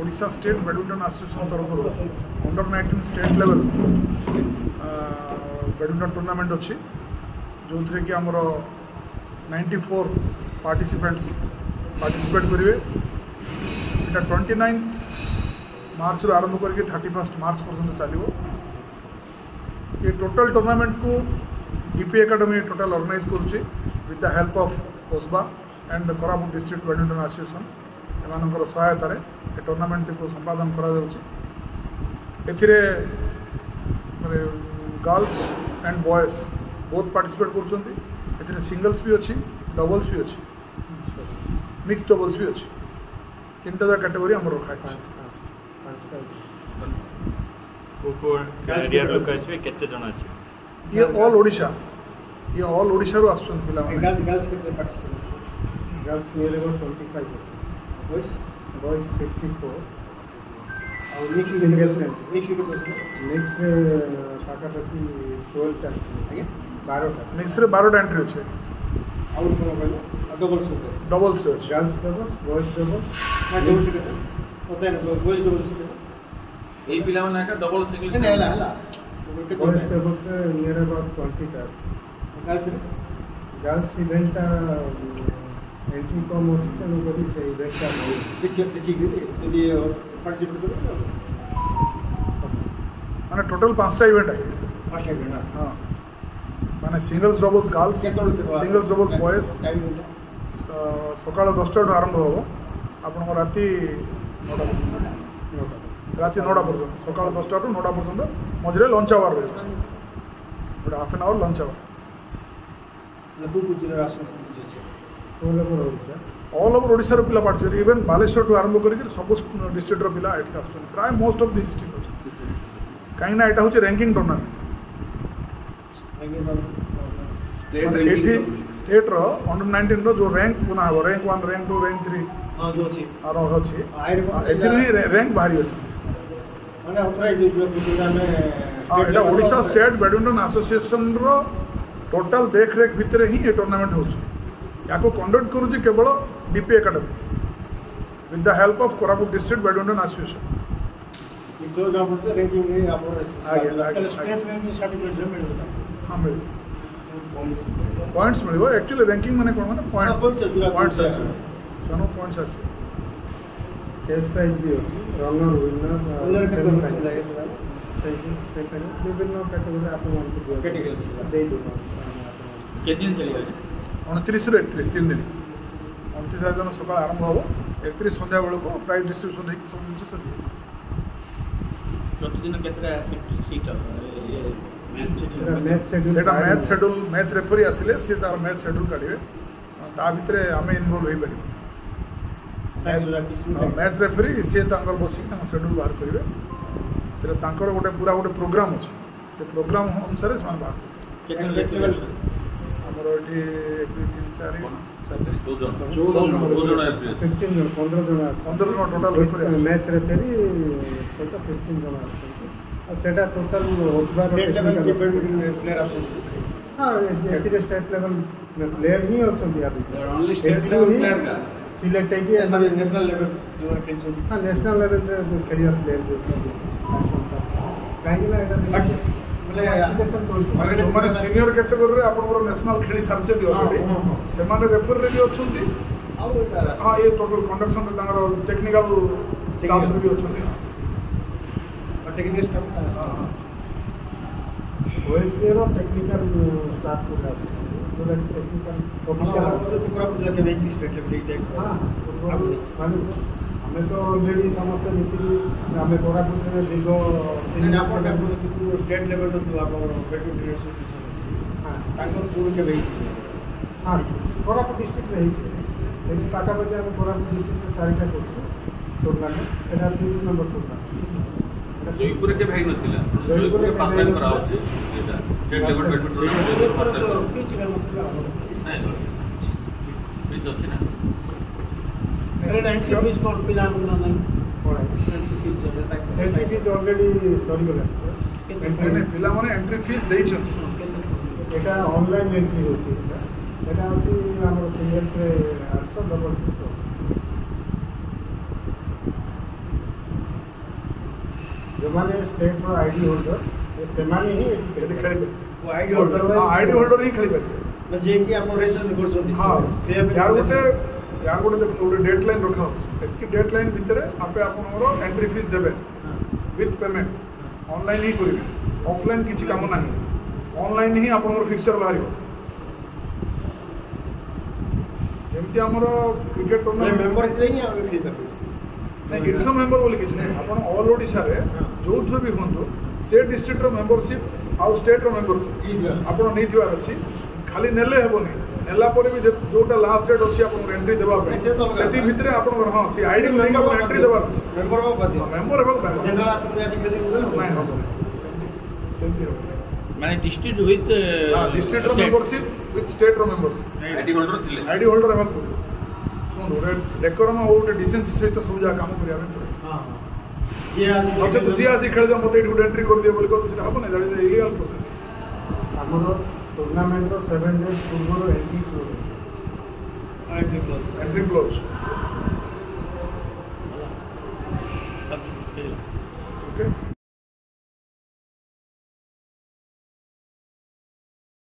Odisha state badminton association तरफ under 19 state level badminton tournament अच्छी जो थे कि आमर 94 पार्टिसिपेंट्स पार्टिसिपेट करेंगे यहाँ 29 मार्च रू आरंभ करके 31 मार्च पर्यंत चलो ये टोटल टूर्नामेंट को डीपी एकेडमी टोटल ऑर्गेनाइज करुच्ची with the help of OSBA and Koraput district badminton association एमानकर सहायतार ए टूर्नामेंट को संपादन करा girls and boys both participate कर सिंगल्स भी अच्छी डबल्स भी अच्छी मिक्स डबल्स भी अच्छी तीन टा कैटेगरी आम रखा ये ऑल ओडिशा रू आसुन पिला गर्ल्स नियर अबाउट 25 बॉयज 54 और मिक्स सिंगल्स मिक्स पाखापाखि 12 टा 12 टा मिक्स रे 12 टा एंट्री अछि और कोन कहलो डबल्स अछि गर्ल्स डबल्स बॉयज डबल्स ना डबल्स के पता है बॉयज डबल्स के ए पिला माने का डबल सिंगल हला बॉयज डबल्स नियर अबाउट 20 टा गर्ल्स इवेंट एंट्री कम अच्छी तेणु करी से इवेंट देखिए पार्टिसिपेट करो माने टोटल 5टा इवेंट है हां माने singles doubles girls singles doubles boys सकाळ 10टा आरंभ हो आपन राति 9टा राति 9टा पर्यंत सकाळ 10टा टू 9टा पर्यंत मझरे लंच आवर रहे but half an hour lunch hour लघु गुजर राष्ट्र ऑल ओवर ओडिशा रो पिला पार्टिसिपेट इवन बालेश्वर टू आरंभ करके सब डिस्ट्रिक्ट रो पिला एट आछन प्राय मोस्ट ऑफ द डिस्ट्रिक्ट अछि काई ना एटा होचे रैंकिंग टूर्नामेंट स्टेट रो अंडर 19 रो जो रैंक बना हो रैंक 1 रैंक 2 रैंक 3 हां जो अछि आरो अछि एथि रैंक बाहरी अछि माने ऑथराइज में एटा ओडिशा स्टेट बैडमिंटन एसोसिएशन रो टोटल देख रेख भितर ही ये टूर्नामेंट होछि या कंडक्ट करुच्ची केवल DP academy with the help of Koraput district badminton association points mill actually ranking माने कौन माने पॉइंट्स पॉइंट्स कैश प्राइज भी अछि रनर विनर विभिन्न कैटेगरी आपको दे दो कितने दिन चलेगा 29 ରୁ 31 3 दिन 29 दिन सकाल आरंभ हो 31 संध्या बेलू को प्राइज डिस्ट्रीब्यूशन होगी सब जिन सरी प्रतिदिन केतरा सीट मैच शेड्यूल मैच रेफरी आसिले से तार मैच शेड्यूल काढिबे ता भितरे आमे इन्वॉल्व होई परिबो मैच रेफरी से तांकर बसी तांकर शेड्यूल बाहर करिवे से तांकर गोटे पूरा गोटे प्रोग्राम अछि से प्रोग्राम अनुसार से बाहर केतना हमर एठी 1 2 3 4 15 जन टोटल मैच रेफरी सेटा 15 जन और सेटा टोटल ओसबार लेवल के प्लेयर आछन हां एटी स्टेट लेवल प्लेयर ही अछन अभी ओनली स्टेट लेवल प्लेयर का सिलेक्ट है कि नेशनल लेवल जो खेल हां नेशनल लेवल रे खेलिया प्लेयर जो काहे ना एटा माने सीनियर कैटेगरी रे आपन नेशनल खेली सारचे दियो ऑलरेडी से माने रेफरी रे भी अछंती हां ये टोटल कंडक्शन रे तांगर टेक्निकल स्टाफ भी अछंती और टेक्निकल स्टाफ हां ओएसपी रो टेक्निकल स्टाफ को पूरा टेक्निकल ऑफिशियल तो पूरा पूरा के बेच स्टेट लेवल टेक हां हमें तो ऑलरेडी समस्त मिसी हमें कोरापुट में दीर्घ 3 आपको स्टेट लेवल तो आप बैडमिंटन एसोसिएशन अछि हां तांकर पूरा के बेच हां कोरापुट डिस्ट्रिक्ट रे हिच एति पाका पाका हम कोरापुट डिस्ट्रिक्ट में 4टा करछु टूर्नामेंट एटा 3 नंबर टूर्नामेंट जयपुर के भाई नथिला जयपुर के पास टाइम करा होछि एटा state level badminton tournament pitch रे मतलब नहीं पिच अछि ना एंट्री फीस कोड पिला नहीं एंट्री फीस ऑलरेडी सॉरी गला एंट्री पिला माने एंट्री फीस देइ छ एटा ऑनलाइन एंट्री होछि सर एटा अछि हमर सिंगल्स रे 800 डबल 600 ଯେଉଁମାନେ ଷ୍ଟେଟ୍ର ଆଇଡି ହୋଲ୍ଡର ସେମାନେ ହିଁ ଏଠି ଏଠି ଖେଳିପାରିବେ। ଖେଳିପାରିବେ। ଆଇଡି ହୋଲ୍ଡର ଆଇଡି ହୋଲ୍ଡର ହିଁ ଖେଳିପାରିବେ। ଯିଏକି ଆପଣ ରେଜିଷ୍ଟ୍ରେସନ କରୁଛନ୍ତି ହଁ ଖେଳିବା यार ପାଇଁ ଗୋଟେ ଦେଖନ୍ତୁ ଗୋଟେ ଡେଟ୍ ଲାଇନ୍ ରଖା ହେଉଛି। ଏତିକି ଡେଟ୍ ଲାଇନ୍ ଭିତରେ ଆପେ ଆପଣଙ୍କର ଏଣ୍ଟ୍ରି ଫିସ୍ ଦେବେ ୱିଥ୍ ପେମେଣ୍ଟ। ଅନଲାଇନ୍ ହିଁ କରିବେ, ଅଫଲାଇନ୍ କିଛି କାମ ନାହିଁ। ଅନଲାଇନ୍ ହିଁ ଆପଣଙ୍କର ଫିକ୍ସଚର ବାହାରିବ। ଯେମିତି ଆମର କ୍ରିକେଟ୍ ଟୁର୍ଣ୍ଣାମେଣ୍ଟ ମେମ୍ବର ହେଲେ ହିଁ ଆମେ ଖେଳିପାରିବୁ। ନାଇଁ ଏଠିର ମେମ୍ବର ବୋଲି କିଛି ନାହିଁ। ଆପଣ ଅଲ୍ ଓଡ଼ିଶାରେ ଯେଉଁଥିରେ ବି ହୁଅନ୍ତୁ ସେ ଡିଷ୍ଟ୍ରିକ୍ଟର ମେମ୍ବରସିପ୍ ଆଉ ଷ୍ଟେଟ୍ର ମେମ୍ବରସିପ୍ ଆପଣ ନେଇଥିବାର ଅଛି। ଖାଲି ନେଲେ ହେବନି, ନେଲା ପରେ ବି ଯେଉଁଟା ଲାଷ୍ଟ ଡେଟ୍ ଅଛି ଆପଣଙ୍କର ଏଣ୍ଟ୍ରି ଦେବା ପାଇଁ ସେଥି ଭିତରେ ଆପଣଙ୍କର ହଁ ସେ ଆଇଡି ନେଇକି ଆପଣ ଏଣ୍ଟ୍ରି ଦେବାର ଅଛି। ମେମ୍ବର ହେବାକୁ ବାଧ୍ୟ। ମେମ୍ବର ହେବାକୁ ବାଧ୍ୟ। ଜେନେରାଲ ଆସେମ୍ବଲି ଆସି ଖେଳିଦେବୁ ନାଇଁ ହେବନି, ସେମିତି ହେବନି। ମାନେ ଡିଷ୍ଟ୍ରିକ୍ଟ ୱିଥ୍ ଡିଷ୍ଟ୍ରିକ୍ଟର ମେମ୍ବରସିପ୍ ୱିଥ୍ ଷ୍ଟେଟ୍ର ମେମ୍ବରସିପ୍ ଆଇଡି ହୋଲ୍ଡର ଥିଲେ ଆଇଡି ହୋଲ୍ଡର ହେବାକୁ ପଡ଼ିବ। ଶୁଣନ୍ତୁ ଗୋଟେ ଡେକୋରମ୍ ଆଉ ଗୋଟେ ଡିସେନ୍ସି ସହିତ ସବୁ ଯାକ କାମ କରିବା ପାଇଁ ପଡ଼ିବ। ଯିଏ ଆସି ନଚେତ ଯିଏ ଆସି ଖେଳିଦେବ ମୋତେ ଏଇଠି ଗୋଟେ ଏଣ୍ଟ୍ରି କରିଦିଅ ବୋଲି କହିଲେ ସେଟା ହେବନି। That is illegal process. ଆମର ଟୁର୍ଣ୍ଣାମେଣ୍ଟର 7 days ପୂର୍ବରୁ ଏଣ୍ଟ୍ରି କ୍ଲୋଜ୍। Entry close. ସବୁ ଓକେ।